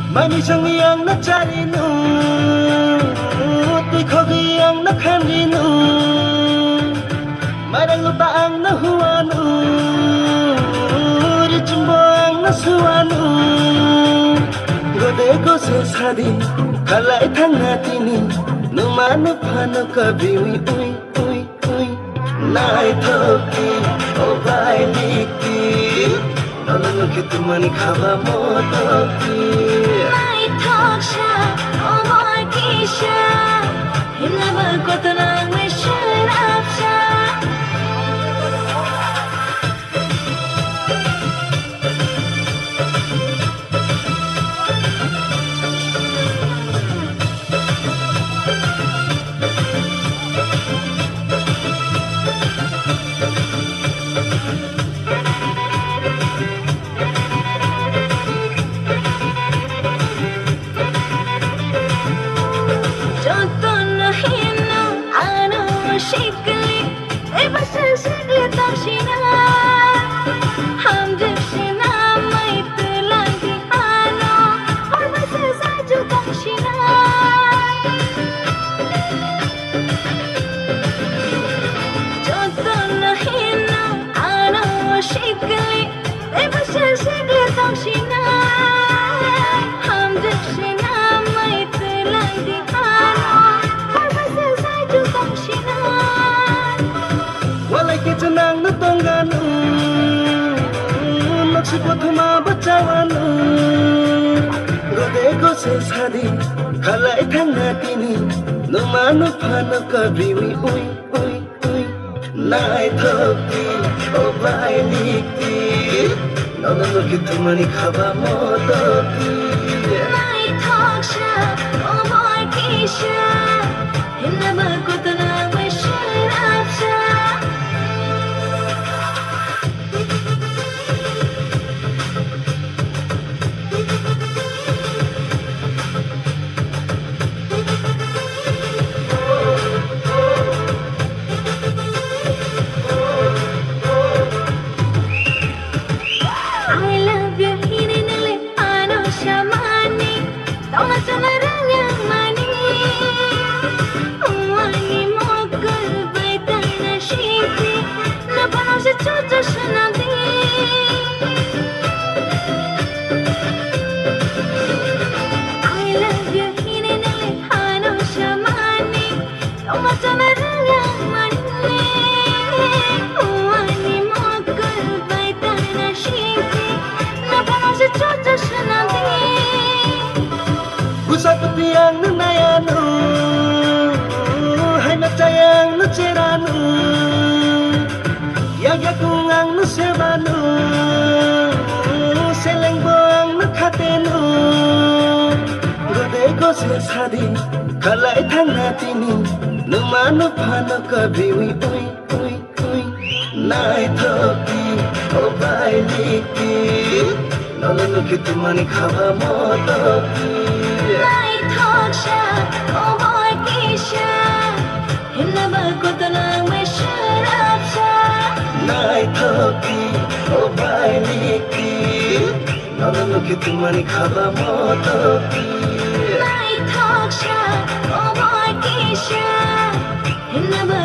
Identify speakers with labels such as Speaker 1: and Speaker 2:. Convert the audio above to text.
Speaker 1: Mami changi ang nachari nu Tuy khogi ang nakhandi nu Marang lupa ang nahuwa nu Richimbo ang nasuwa nu Gode ko se sadi Kalai thanga tini Numanu phanu kabi ui ui ui ui Nai thoki o bai liki Nalanu ki tumani khaba motoki
Speaker 2: Nai thoksha o bai kisha Hinaba kotana wishin apsha Shikli, eba shikli tamshina. Hum jibshina, mai tulandi ano, aur bas saju tamshina. Joto nahi na ano shikli, eba shikli tamshina. Hum jibshina, mai tulandi ano, aur bas saju tamshina.
Speaker 1: Walai ke janang na tonganu Nakshi pothama bachawanu Gode ko se sadi Kalai thanga tini Numanu phanu kabi ui ui ui ui Nai thoki o bai liki Nalanu ki tumani khaba motoki
Speaker 2: Nai thoksha o bai kisha Hinaba kotana wishin apsha I love you hininale ano shamani Toma chamaranya mani Umani mokal baitana shikli Na bano se chocho shanadi I love you hininale ano shamani Toma chamaranya mani Umani mokal baitana shikli Na bano se chocho shanadi
Speaker 1: Busapati ang nanayanu Hai nachayang nacheranu Yagakung ang nasebanu Selengbo ang nakhatenu Gode ko se sadi Kalai thanga tini Numanu phanu kabi ui ui ui ui Nai thoki o bai liki Nalanu ki tumani khaba motoki
Speaker 2: Nai thoksha o bai kisha Hinaba kotana wishin apsha
Speaker 1: Nai thoki o bai liki Nalanu ki tumani khaba motoki
Speaker 2: Nai thoksha o bai kisha Hinaba